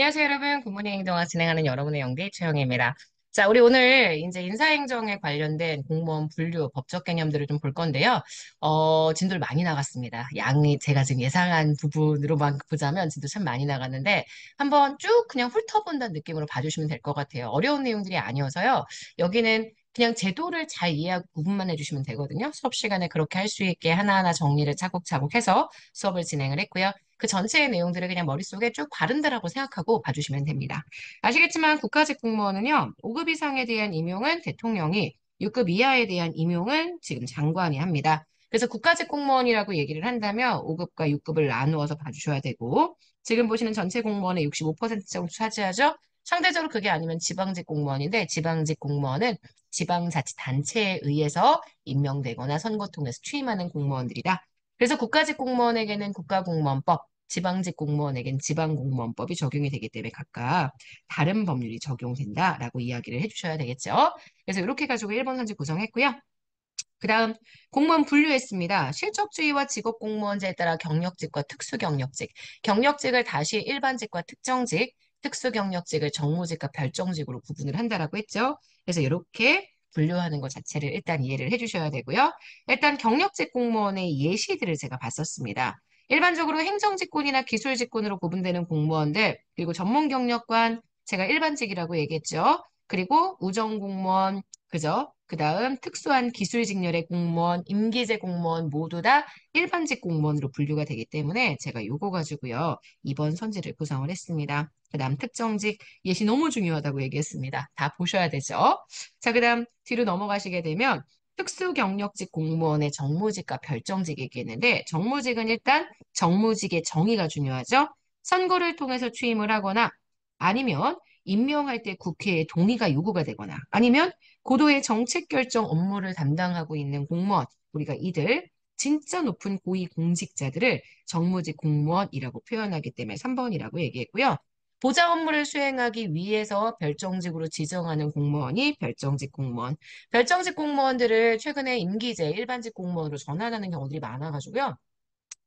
안녕하세요, 여러분. 굿모닝 행동학 진행하는 여러분의 영디 최영입니다. 자, 우리 오늘 이제 인사행정에 관련된 공무원 분류 법적 개념들을 좀 볼 건데요. 진도를 많이 나갔습니다. 양이 제가 지금 예상한 부분으로만 보자면 진도 참 많이 나갔는데 한번 쭉 그냥 훑어본다는 느낌으로 봐주시면 될 것 같아요. 어려운 내용들이 아니어서요. 여기는 그냥 제도를 잘 이해하고 구분만 해주시면 되거든요. 수업 시간에 그렇게 할 수 있게 하나하나 정리를 차곡차곡 해서 수업을 진행을 했고요. 그 전체의 내용들을 그냥 머릿속에 쭉 바른다라고 생각하고 봐주시면 됩니다. 아시겠지만 국가직 공무원은요, 5급 이상에 대한 임용은 대통령이, 6급 이하에 대한 임용은 지금 장관이 합니다. 그래서 국가직 공무원이라고 얘기를 한다면 5급과 6급을 나누어서 봐주셔야 되고, 지금 보시는 전체 공무원의 65% 정도 차지하죠? 상대적으로 그게 아니면 지방직 공무원인데, 지방직 공무원은 지방자치단체에 의해서 임명되거나 선거 통해서 취임하는 공무원들이다. 그래서 국가직 공무원에게는 국가공무원법, 지방직 공무원에겐 지방공무원법이 적용이 되기 때문에 각각 다른 법률이 적용된다라고 이야기를 해주셔야 되겠죠. 그래서 이렇게 가지고 1번 선지 구성했고요. 그 다음 공무원 분류했습니다. 실적주의와 직업공무원제에 따라 경력직과 특수경력직, 경력직을 다시 일반직과 특정직, 특수경력직을 정무직과 별정직으로 구분을 한다라고 했죠. 그래서 이렇게 분류하는 것 자체를 일단 이해를 해주셔야 되고요. 일단 경력직 공무원의 예시들을 제가 봤었습니다. 일반적으로 행정직군이나 기술직군으로 구분되는 공무원들, 그리고 전문경력관, 제가 일반직이라고 얘기했죠. 그리고 우정공무원, 그죠? 그 다음 특수한 기술 직렬의 공무원, 임기제 공무원 모두 다 일반직 공무원으로 분류가 되기 때문에 제가 요거 가지고요. 이번 선지를 구성을 했습니다. 그 다음 특정직 예시 너무 중요하다고 얘기했습니다. 다 보셔야 되죠. 자, 그 다음 뒤로 넘어가시게 되면 특수경력직 공무원의 정무직과 별정직 얘기했는데 정무직은 일단 정무직의 정의가 중요하죠. 선거를 통해서 취임을 하거나 아니면 임명할 때 국회의 동의가 요구가 되거나 아니면 고도의 정책 결정 업무를 담당하고 있는 공무원, 우리가 이들 진짜 높은 고위 공직자들을 정무직 공무원이라고 표현하기 때문에 3번이라고 얘기했고요. 보좌 업무를 수행하기 위해서 별정직으로 지정하는 공무원이 별정직 공무원. 별정직 공무원들을 최근에 임기제 일반직 공무원으로 전환하는 경우들이 많아가지고요.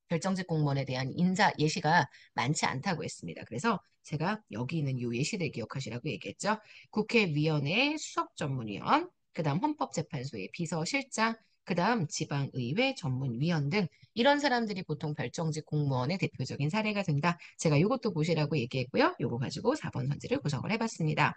별정직 공무원에 대한 인사 예시가 많지 않다고 했습니다. 그래서 제가 여기 있는 이 예시들 기억하시라고 얘기했죠. 국회위원회 수석전문위원, 그다음 헌법재판소의 비서실장, 그다음 지방의회 전문위원 등 이런 사람들이 보통 별정직 공무원의 대표적인 사례가 된다. 제가 이것도 보시라고 얘기했고요. 요거 가지고 4번 선지를 구성을 해봤습니다.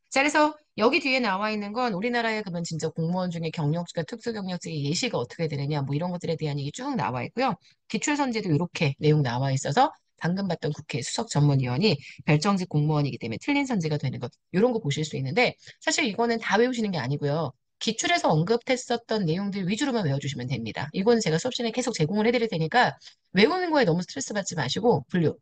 자, 그래서 여기 뒤에 나와 있는 건 우리나라에 그러면 진짜 공무원 중에 경력직과 특수경력직의 예시가 어떻게 되느냐 뭐 이런 것들에 대한 얘기 쭉 나와 있고요. 기출선지도 이렇게 내용 나와 있어서 방금 봤던 국회 수석 전문위원이 별정직 공무원이기 때문에 틀린 선지가 되는 것 이런 거 보실 수 있는데 사실 이거는 다 외우시는 게 아니고요. 기출에서 언급했었던 내용들 위주로만 외워주시면 됩니다. 이건 제가 수업 시간에 계속 제공을 해드릴 테니까 외우는 거에 너무 스트레스 받지 마시고 분류.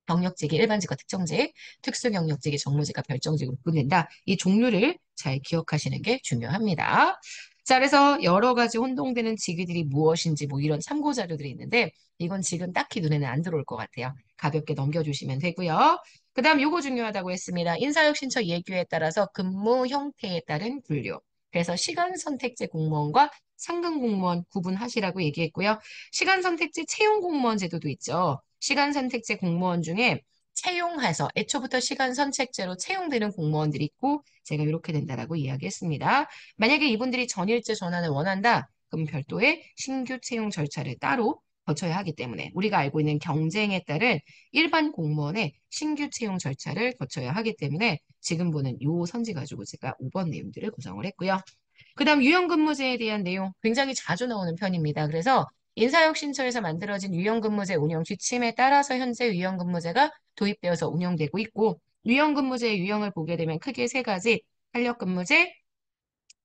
경력직이 일반직과 특정직, 특수경력직이 정무직과 별정직으로 분된다. 이 종류를 잘 기억하시는 게 중요합니다. 자, 그래서 여러 가지 혼동되는 직위들이 무엇인지 뭐 이런 참고 자료들이 있는데 이건 지금 딱히 눈에는 안 들어올 것 같아요. 가볍게 넘겨주시면 되고요. 그 다음 요거 중요하다고 했습니다. 인사혁신처 예규에 따라서 근무 형태에 따른 분류. 그래서 시간 선택제 공무원과 상근 공무원 구분하시라고 얘기했고요. 시간 선택제 채용 공무원 제도도 있죠. 시간 선택제 공무원 중에 채용해서 애초부터 시간 선택제로 채용되는 공무원들이 있고 제가 이렇게 된다라고 이야기했습니다. 만약에 이분들이 전일제 전환을 원한다. 그럼 별도의 신규 채용 절차를 따로 거쳐야 하기 때문에 우리가 알고 있는 경쟁에 따른 일반 공무원의 신규 채용 절차를 거쳐야 하기 때문에 지금 보는 요 선지 가지고 제가 5번 내용들을 구성을 했고요. 그다음 유연근무제에 대한 내용 굉장히 자주 나오는 편입니다. 그래서 인사혁신처에서 만들어진 유연근무제 운영 지침에 따라서 현재 유연근무제가 도입되어서 운영되고 있고 유연근무제의 유형을 보게 되면 크게 세 가지 탄력근무제,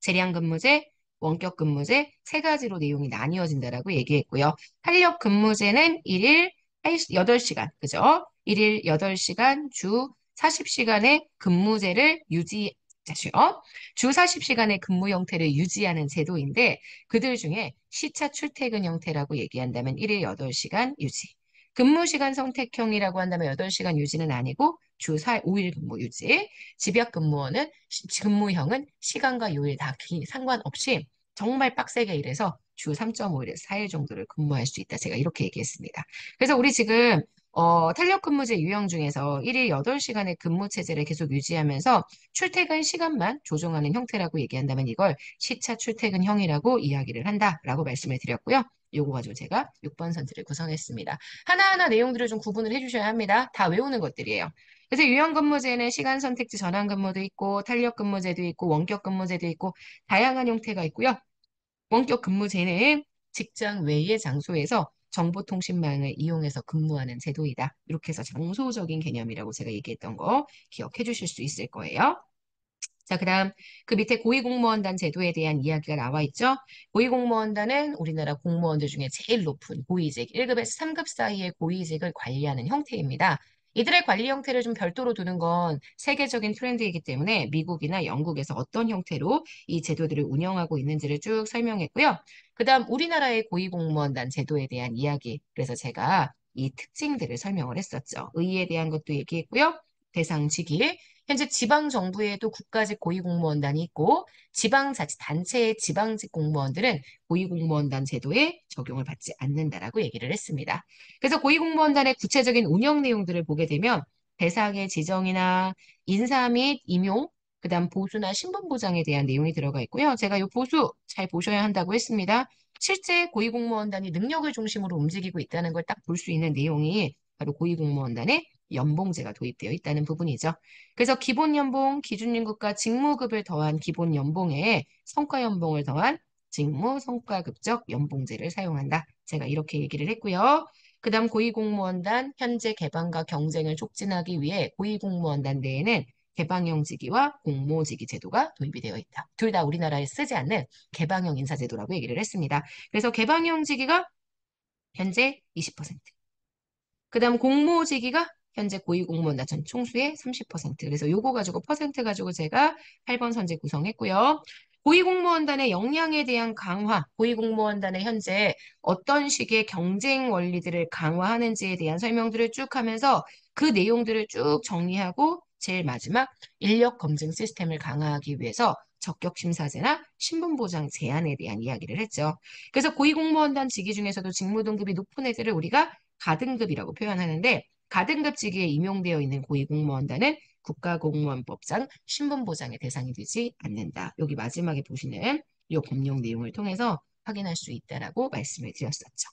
재량근무제, 원격근무제 세 가지로 내용이 나뉘어진다라고 얘기했고요. 탄력근무제는 일일 8시간, 그죠? 일일 8시간 주 40시간의 근무제를 주 40시간의 근무 형태를 유지하는 제도인데 그들 중에 시차 출퇴근 형태라고 얘기한다면 일일 8시간 유지. 근무 시간 선택형이라고 한다면 8시간 유지는 아니고 주 5일 근무 유지. 집약 근무원은 근무형은 시간과 요일 다 상관없이 정말 빡세게 일해서 주 3.5일에서 4일 정도를 근무할 수 있다. 제가 이렇게 얘기했습니다. 그래서 우리 지금 탄력 근무제 유형 중에서 1일 8시간의 근무 체제를 계속 유지하면서 출퇴근 시간만 조정하는 형태라고 얘기한다면 이걸 시차 출퇴근형이라고 이야기를 한다라고 말씀을 드렸고요. 요거 가지고 제가 6번 선지를 구성했습니다. 하나하나 내용들을 좀 구분을 해주셔야 합니다. 다 외우는 것들이에요. 그래서 유형 근무제는 시간 선택지 전환 근무도 있고 탄력 근무제도 있고 원격 근무제도 있고 다양한 형태가 있고요. 원격 근무제는 직장 외의 장소에서 정보통신망을 이용해서 근무하는 제도이다. 이렇게 해서 장소적인 개념이라고 제가 얘기했던 거 기억해 주실 수 있을 거예요. 자, 그다음 그 밑에 고위공무원단 제도에 대한 이야기가 나와 있죠. 고위공무원단은 우리나라 공무원들 중에 제일 높은 고위직, 1급에서 3급 사이의 고위직을 관리하는 형태입니다. 이들의 관리 형태를 좀 별도로 두는 건 세계적인 트렌드이기 때문에 미국이나 영국에서 어떤 형태로 이 제도들을 운영하고 있는지를 쭉 설명했고요. 그다음 우리나라의 고위공무원단 제도에 대한 이야기. 그래서 제가 이 특징들을 설명을 했었죠. 의의에 대한 것도 얘기했고요. 대상 직위, 현재 지방정부에도 국가직 고위공무원단이 있고 지방자치단체의 지방직 공무원들은 고위공무원단 제도에 적용을 받지 않는다라고 얘기를 했습니다. 그래서 고위공무원단의 구체적인 운영 내용들을 보게 되면 대상의 지정이나 인사 및 임용, 그다음 보수나 신분 보장에 대한 내용이 들어가 있고요. 제가 이 보수 잘 보셔야 한다고 했습니다. 실제 고위공무원단이 능력을 중심으로 움직이고 있다는 걸 딱 볼 수 있는 내용이 바로 고위공무원단의 연봉제가 도입되어 있다는 부분이죠. 그래서 기본 연봉, 기준 임금과 직무급을 더한 기본 연봉에 성과 연봉을 더한 직무 성과급적 연봉제를 사용한다. 제가 이렇게 얘기를 했고요. 그다음 고위공무원단 현재 개방과 경쟁을 촉진하기 위해 고위공무원단 내에는 개방형 직위와 공모직위 제도가 도입이 되어 있다. 둘 다 우리나라에 쓰지 않는 개방형 인사제도라고 얘기를 했습니다. 그래서 개방형 직위가 현재 20%, 그다음 공모직위가 현재 고위공무원단 전 총수의 30%. 그래서 요거 가지고 퍼센트 가지고 제가 8번 선지 구성했고요. 고위공무원단의 역량에 대한 강화, 고위공무원단의 현재 어떤 식의 경쟁 원리들을 강화하는지에 대한 설명들을 쭉 하면서 그 내용들을 쭉 정리하고 제일 마지막 인력 검증 시스템을 강화하기 위해서 적격 심사제나 신분 보장 제한에 대한 이야기를 했죠. 그래서 고위공무원단 직위 중에서도 직무 등급이 높은 애들을 우리가 가등급이라고 표현하는데 가등급 직위에 임용되어 있는 고위공무원단은 국가공무원법상 신분보장의 대상이 되지 않는다. 여기 마지막에 보시는 이 법령 내용을 통해서 확인할 수 있다라고 말씀을 드렸었죠.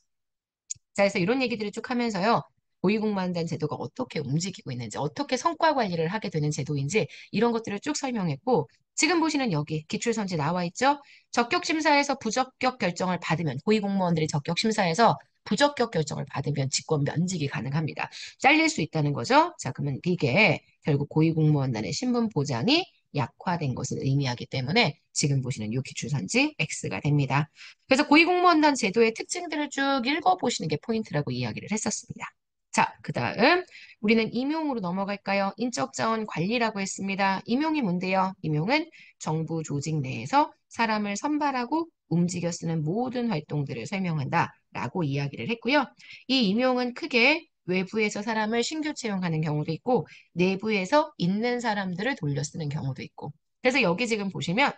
자, 그래서 이런 얘기들을 쭉 하면서요. 고위공무원단 제도가 어떻게 움직이고 있는지, 어떻게 성과 관리를 하게 되는 제도인지 이런 것들을 쭉 설명했고 지금 보시는 여기 기출선지 나와 있죠? 적격심사에서 부적격 결정을 받으면 고위공무원들이 적격심사에서 부적격 결정을 받으면 직권 면직이 가능합니다. 잘릴 수 있다는 거죠. 자, 그러면 이게 결국 고위공무원단의 신분 보장이 약화된 것을 의미하기 때문에 지금 보시는 이 기출선지 X가 됩니다. 그래서 고위공무원단 제도의 특징들을 쭉 읽어보시는 게 포인트라고 이야기를 했었습니다. 자, 그 다음 우리는 임용으로 넘어갈까요? 인적자원 관리라고 했습니다. 임용이 뭔데요? 임용은 정부 조직 내에서 사람을 선발하고 움직여 쓰는 모든 활동들을 설명한다라고 이야기를 했고요. 이 임용은 크게 외부에서 사람을 신규 채용하는 경우도 있고 내부에서 있는 사람들을 돌려 쓰는 경우도 있고 그래서 여기 지금 보시면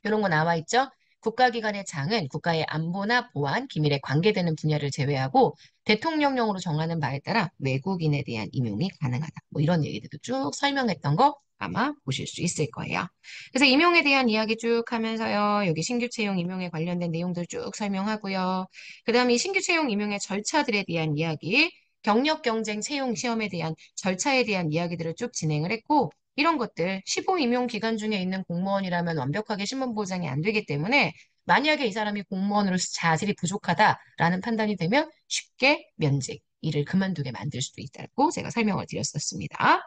이런 거 나와 있죠? 국가기관의 장은 국가의 안보나 보안, 기밀에 관계되는 분야를 제외하고 대통령령으로 정하는 바에 따라 외국인에 대한 임용이 가능하다. 뭐 이런 얘기들도 쭉 설명했던 거 아마 보실 수 있을 거예요. 그래서 임용에 대한 이야기 쭉 하면서요. 여기 신규 채용 임용에 관련된 내용들 쭉 설명하고요. 그 다음에 이 신규 채용 임용의 절차들에 대한 이야기, 경력 경쟁 채용 시험에 대한 절차에 대한 이야기들을 쭉 진행을 했고 이런 것들 15 임용 기간 중에 있는 공무원이라면 완벽하게 신분 보장이 안 되기 때문에 만약에 이 사람이 공무원으로서 자질이 부족하다라는 판단이 되면 쉽게 면직, 일을 그만두게 만들 수도 있다고 제가 설명을 드렸었습니다.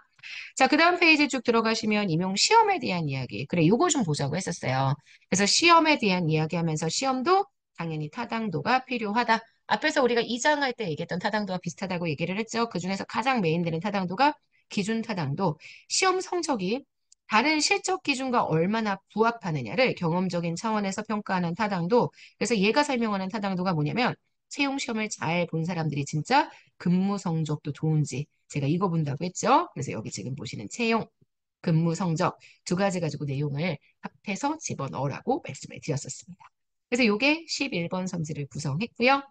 자, 그 다음 페이지 쭉 들어가시면 임용 시험에 대한 이야기. 그래, 요거 좀 보자고 했었어요. 그래서 시험에 대한 이야기 하면서 시험도 당연히 타당도가 필요하다. 앞에서 우리가 이장할 때 얘기했던 타당도와 비슷하다고 얘기를 했죠. 그중에서 가장 메인되는 타당도가 기준 타당도. 시험 성적이 다른 실적 기준과 얼마나 부합하느냐를 경험적인 차원에서 평가하는 타당도. 그래서 얘가 설명하는 타당도가 뭐냐면 채용 시험을 잘 본 사람들이 진짜 근무 성적도 좋은지 제가 이거 본다고 했죠. 그래서 여기 지금 보시는 채용, 근무 성적 두 가지 가지고 내용을 합해서 집어넣으라고 말씀을 드렸었습니다. 그래서 이게 11번 선지를 구성했고요.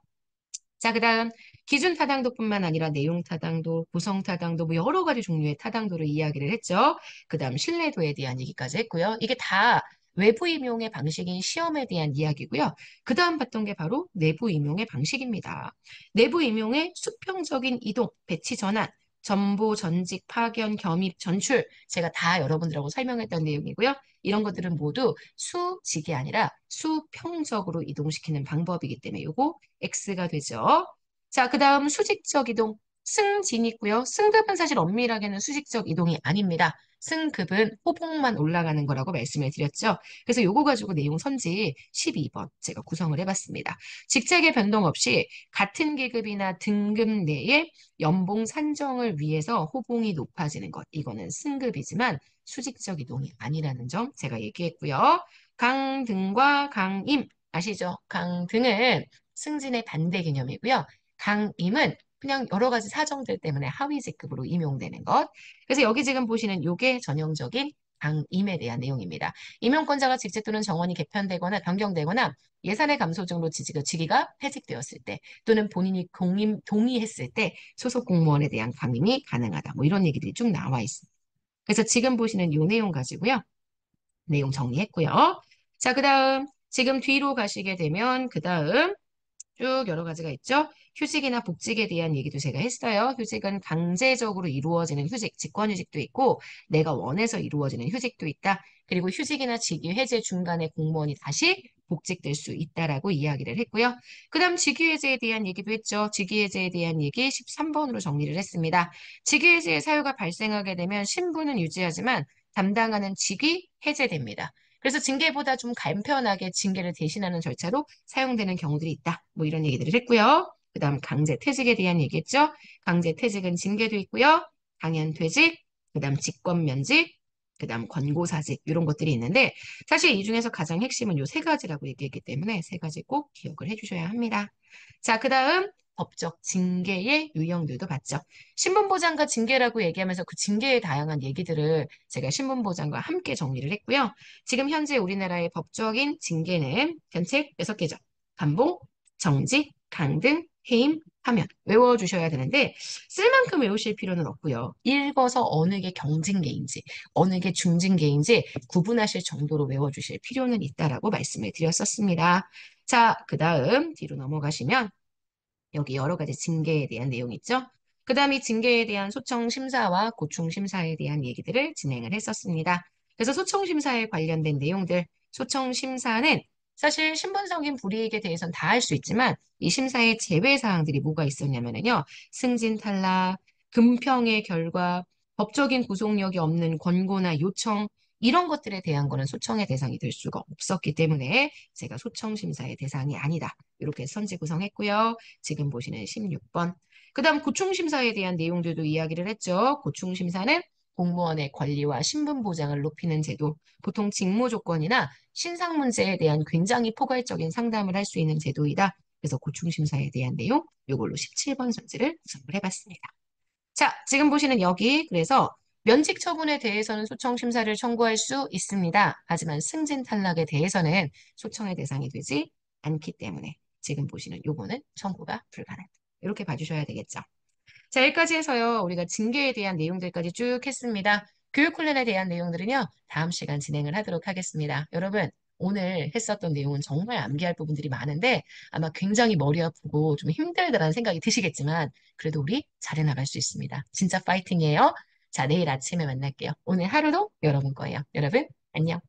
자, 그다음 기준 타당도뿐만 아니라 내용 타당도, 구성 타당도, 뭐 여러 가지 종류의 타당도를 이야기를 했죠. 그다음 신뢰도에 대한 얘기까지 했고요. 이게 다 외부 임용의 방식인 시험에 대한 이야기고요. 그다음 봤던 게 바로 내부 임용의 방식입니다. 내부 임용의 수평적인 이동, 배치 전환, 전보, 전직, 파견, 겸입, 전출. 제가 다 여러분들하고 설명했던 내용이고요. 이런 것들은 모두 수직이 아니라 수평적으로 이동시키는 방법이기 때문에 요거 X가 되죠. 자, 그 다음 수직적 이동. 승진이 있고요. 승급은 사실 엄밀하게는 수직적 이동이 아닙니다. 승급은 호봉만 올라가는 거라고 말씀을 드렸죠. 그래서 요거 가지고 내용 선지 12번 제가 구성을 해봤습니다. 직책의 변동 없이 같은 계급이나 등급 내에 연봉 산정을 위해서 호봉이 높아지는 것. 이거는 승급이지만 수직적 이동이 아니라는 점 제가 얘기했고요. 강등과 강임 아시죠? 강등은 승진의 반대 개념이고요. 강임은 그냥 여러 가지 사정들 때문에 하위 직급으로 임용되는 것. 그래서 여기 지금 보시는 요게 전형적인 강임에 대한 내용입니다. 임용권자가 직책 또는 정원이 개편되거나 변경되거나 예산의 감소 등으로 직위가 퇴직되었을 때 또는 본인이 동의했을 때 소속 공무원에 대한 강임이 가능하다. 뭐 이런 얘기들이 쭉 나와 있습니다. 그래서 지금 보시는 요 내용 가지고요. 내용 정리했고요. 자, 그 다음 지금 뒤로 가시게 되면 그 다음 쭉 여러 가지가 있죠. 휴직이나 복직에 대한 얘기도 제가 했어요. 휴직은 강제적으로 이루어지는 휴직, 직권휴직도 있고 내가 원해서 이루어지는 휴직도 있다. 그리고 휴직이나 직위 해제 중간에 공무원이 다시 복직될 수 있다라고 이야기를 했고요. 그 다음 직위해제에 대한 얘기도 했죠. 직위해제에 대한 얘기 13번으로 정리를 했습니다. 직위해제의 사유가 발생하게 되면 신분은 유지하지만 담당하는 직위 해제됩니다. 그래서 징계보다 좀 간편하게 징계를 대신하는 절차로 사용되는 경우들이 있다. 뭐 이런 얘기들을 했고요. 그 다음 강제 퇴직에 대한 얘기했죠. 강제 퇴직은 징계도 있고요. 당연 퇴직, 그 다음 직권 면직, 그 다음 권고사직 이런 것들이 있는데 사실 이 중에서 가장 핵심은 요 세 가지라고 얘기했기 때문에 세 가지 꼭 기억을 해주셔야 합니다. 자, 그 다음 법적 징계의 유형들도 봤죠. 신분보장과 징계라고 얘기하면서 그 징계의 다양한 얘기들을 제가 신분보장과 함께 정리를 했고요. 지금 현재 우리나라의 법적인 징계는 전체 6개죠. 감봉, 정직, 강등, 해임, 파면 외워주셔야 되는데 쓸 만큼 외우실 필요는 없고요. 읽어서 어느 게 경징계인지 어느 게 중징계인지 구분하실 정도로 외워주실 필요는 있다라고 말씀을 드렸었습니다. 자, 그 다음 뒤로 넘어가시면 여기 여러 가지 징계에 대한 내용이 있죠. 그 다음 이 징계에 대한 소청심사와 고충심사에 대한 얘기들을 진행을 했었습니다. 그래서 소청심사에 관련된 내용들, 소청심사는 사실 신분적인 불이익에 대해서는 다 할 수 있지만 이 심사의 제외사항들이 뭐가 있었냐면요. 승진 탈락, 금평의 결과, 법적인 구속력이 없는 권고나 요청, 이런 것들에 대한 거는 소청의 대상이 될 수가 없었기 때문에 제가 소청심사의 대상이 아니다. 이렇게 선지 구성했고요. 지금 보시는 16번. 그 다음 고충심사에 대한 내용들도 이야기를 했죠. 고충심사는 공무원의 권리와 신분 보장을 높이는 제도, 보통 직무 조건이나 신상 문제에 대한 굉장히 포괄적인 상담을 할 수 있는 제도이다. 그래서 고충심사에 대한 내용, 이걸로 17번 선지를 구성을 해봤습니다. 자, 지금 보시는 여기, 그래서 면직 처분에 대해서는 소청 심사를 청구할 수 있습니다. 하지만 승진 탈락에 대해서는 소청의 대상이 되지 않기 때문에 지금 보시는 요거는 청구가 불가능하다. 이렇게 봐주셔야 되겠죠. 자, 여기까지 해서요. 우리가 징계에 대한 내용들까지 쭉 했습니다. 교육 훈련에 대한 내용들은요. 다음 시간 진행을 하도록 하겠습니다. 여러분, 오늘 했었던 내용은 정말 암기할 부분들이 많은데 아마 굉장히 머리 아프고 좀 힘들다라는 생각이 드시겠지만 그래도 우리 잘해나갈 수 있습니다. 진짜 파이팅이에요. 자, 내일 아침에 만날게요. 오늘 하루도 여러분 거예요. 여러분, 안녕.